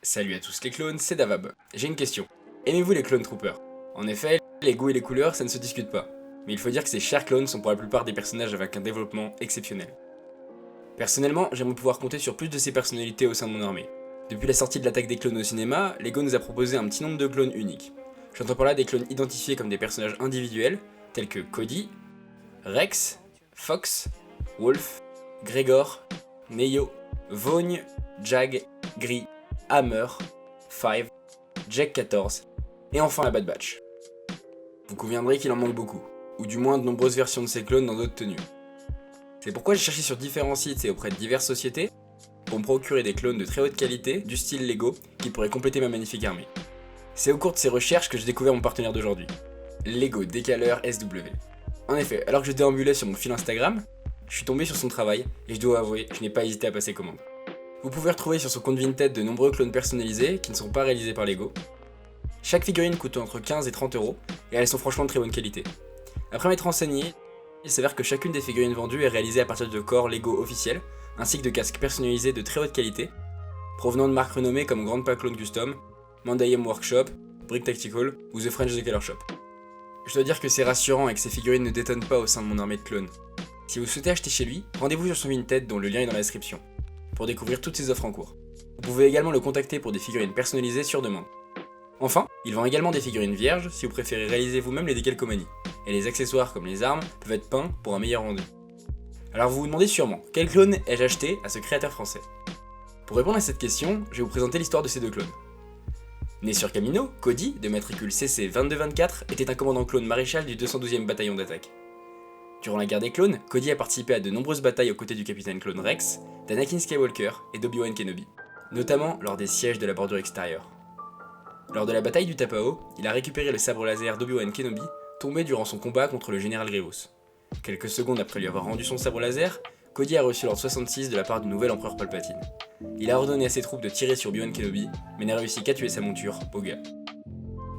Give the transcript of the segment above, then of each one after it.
Salut à tous les clones, c'est Davab. J'ai une question. Aimez-vous les Clone Troopers? En effet, les goûts et les couleurs, ça ne se discute pas. Mais il faut dire que ces chers clones sont pour la plupart des personnages avec un développement exceptionnel. Personnellement, j'aimerais pouvoir compter sur plus de ces personnalités au sein de mon armée. Depuis la sortie de l'attaque des clones au cinéma, Lego nous a proposé un petit nombre de clones uniques. J'entends par là des clones identifiés comme des personnages individuels, tels que Cody, Rex, Fox, Wolf, Gregor, Neo, Vaughn, Jag, Gris, Hammer, Five, Jack 14, et enfin la Bad Batch. Vous conviendrez qu'il en manque beaucoup, ou du moins de nombreuses versions de ces clones dans d'autres tenues. C'est pourquoi j'ai cherché sur différents sites et auprès de diverses sociétés pour me procurer des clones de très haute qualité, du style Lego, qui pourraient compléter ma magnifique armée. C'est au cours de ces recherches que j'ai découvert mon partenaire d'aujourd'hui, Lego Décaleur SW. En effet, alors que je déambulais sur mon fil Instagram, je suis tombé sur son travail, et je dois avouer, je n'ai pas hésité à passer commande. Vous pouvez retrouver sur son compte Vinted de nombreux clones personnalisés qui ne sont pas réalisés par Lego. Chaque figurine coûte entre 15 et 30 euros, et elles sont franchement de très bonne qualité. Après m'être renseigné, il s'avère que chacune des figurines vendues est réalisée à partir de corps Lego officiels, ainsi que de casques personnalisés de très haute qualité, provenant de marques renommées comme Grandpa Clone Custom, Mandayem Workshop, Brick Tactical ou The French Decaler Shop. Je dois dire que c'est rassurant et que ces figurines ne détonnent pas au sein de mon armée de clones. Si vous souhaitez acheter chez lui, rendez-vous sur son Vinted dont le lien est dans la description, pour découvrir toutes ses offres en cours. Vous pouvez également le contacter pour des figurines personnalisées sur demande. Enfin, il vend également des figurines vierges si vous préférez réaliser vous-même les décalcomanies, et les accessoires comme les armes peuvent être peints pour un meilleur rendu. Alors vous vous demandez sûrement, quel clone ai-je acheté à ce créateur français? Pour répondre à cette question, je vais vous présenter l'histoire de ces deux clones. Né sur Camino, Cody, de matricule CC 2224, était un commandant clone maréchal du 212e bataillon d'attaque. Durant la guerre des clones, Cody a participé à de nombreuses batailles aux côtés du capitaine clone Rex, d'Anakin Skywalker et d'Obi-Wan Kenobi, notamment lors des sièges de la bordure extérieure. Lors de la bataille du Tapao, il a récupéré le sabre laser d'Obi-Wan Kenobi, tombé durant son combat contre le général Grievous. Quelques secondes après lui avoir rendu son sabre laser, Cody a reçu l'ordre 66 de la part du nouvel empereur Palpatine. Il a ordonné à ses troupes de tirer sur Obi-Wan Kenobi, mais n'a réussi qu'à tuer sa monture, Boga.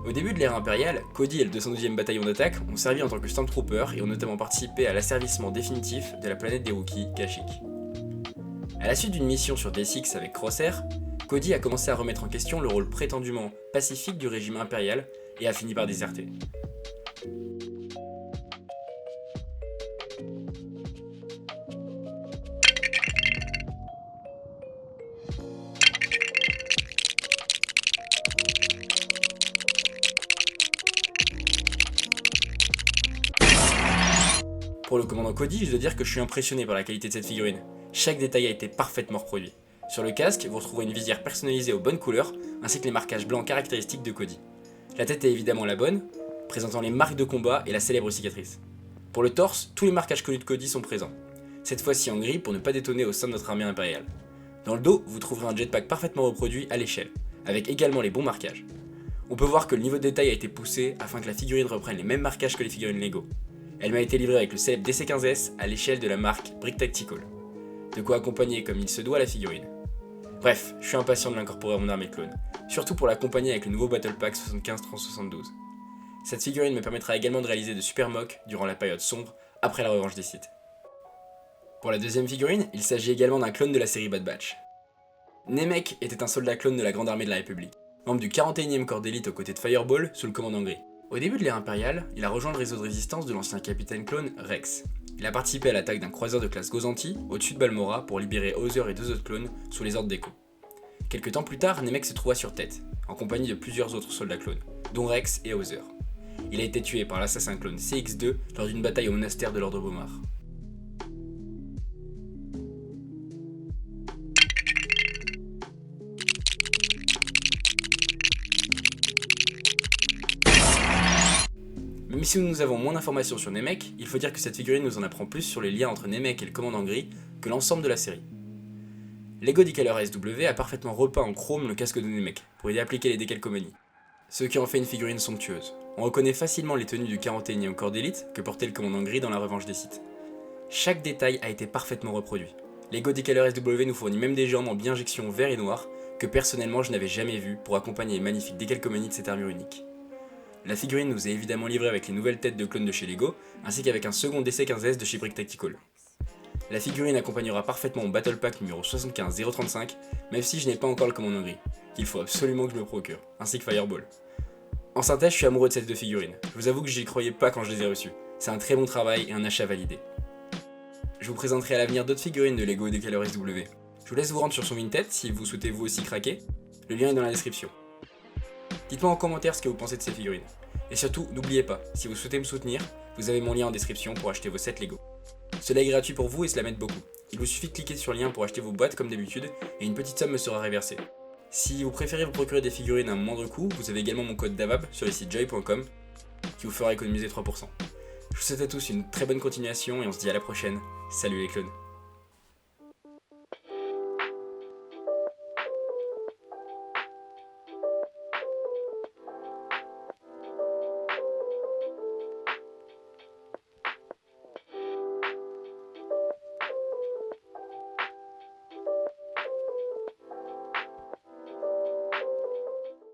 Au début de l'ère impériale, Cody et le 212e bataillon d'attaque ont servi en tant que Stormtrooper et ont notamment participé à l'asservissement définitif de la planète des Wookiees, Kashyyyk. À la suite d'une mission sur D6 avec Crosshair, Cody a commencé à remettre en question le rôle prétendument pacifique du régime impérial et a fini par déserter. Pour le commandant Cody, je dois dire que je suis impressionné par la qualité de cette figurine. Chaque détail a été parfaitement reproduit. Sur le casque, vous retrouverez une visière personnalisée aux bonnes couleurs, ainsi que les marquages blancs caractéristiques de Cody. La tête est évidemment la bonne, présentant les marques de combat et la célèbre cicatrice. Pour le torse, tous les marquages connus de Cody sont présents. Cette fois-ci en gris pour ne pas détonner au sein de notre armée impériale. Dans le dos, vous trouverez un jetpack parfaitement reproduit à l'échelle, avec également les bons marquages. On peut voir que le niveau de détail a été poussé afin que la figurine reprenne les mêmes marquages que les figurines Lego. Elle m'a été livrée avec le célèbre DC-15S à l'échelle de la marque Brick Tactical. De quoi accompagner comme il se doit la figurine. Bref, je suis impatient de l'incorporer à mon armée de clones, surtout pour l'accompagner avec le nouveau Battle Pack 75-30-72. Cette figurine me permettra également de réaliser de super mocks durant la période sombre après la revanche des Sith. Pour la deuxième figurine, il s'agit également d'un clone de la série Bad Batch. Nemec était un soldat clone de la Grande Armée de la République, membre du 41e corps d'élite aux côtés de Fireball sous le commandant Gris. Au début de l'ère impériale, il a rejoint le réseau de résistance de l'ancien capitaine clone Rex. Il a participé à l'attaque d'un croiseur de classe Gozanti au-dessus de Balmorra pour libérer Hauser et deux autres clones sous les ordres d'Echo. Quelques temps plus tard, Nemec se trouva sur tête, en compagnie de plusieurs autres soldats clones, dont Rex et Hauser. Il a été tué par l'assassin clone CX2 lors d'une bataille au monastère de l'Ordre Bomar. Même si nous avons moins d'informations sur Nemec, il faut dire que cette figurine nous en apprend plus sur les liens entre Nemec et le commandant Gris que l'ensemble de la série. Lego Décaleur SW a parfaitement repeint en chrome le casque de Nemec pour y appliquer les décalcomanies, ce qui en fait une figurine somptueuse. On reconnaît facilement les tenues du 41e corps d'élite que portait le commandant Gris dans la revanche des Sith. Chaque détail a été parfaitement reproduit. Lego Décaleur SW nous fournit même des jambes en bi-injection vert et noir que personnellement je n'avais jamais vu pour accompagner les magnifiques décalcomanies de cette armure unique. La figurine nous est évidemment livrée avec les nouvelles têtes de clones de chez Lego, ainsi qu'avec un second DC-15S de chez Brick Tactical. La figurine accompagnera parfaitement mon Battle Pack numéro 75035, même si je n'ai pas encore le commandant Gris, qu'il faut absolument que je me procure, ainsi que Fireball. En synthèse, je suis amoureux de ces deux figurines. Je vous avoue que j'y croyais pas quand je les ai reçues. C'est un très bon travail et un achat validé. Je vous présenterai à l'avenir d'autres figurines de Lego Decaleur SW. Je vous laisse vous rendre sur son Vinted si vous souhaitez vous aussi craquer. Le lien est dans la description. Dites-moi en commentaire ce que vous pensez de ces figurines. Et surtout, n'oubliez pas, si vous souhaitez me soutenir, vous avez mon lien en description pour acheter vos sets Lego. Cela est gratuit pour vous et cela m'aide beaucoup. Il vous suffit de cliquer sur le lien pour acheter vos boîtes comme d'habitude et une petite somme me sera reversée. Si vous préférez vous procurer des figurines à un moindre coût, vous avez également mon code DAVAB sur le site joy.com qui vous fera économiser 3%. Je vous souhaite à tous une très bonne continuation et on se dit à la prochaine. Salut les clones.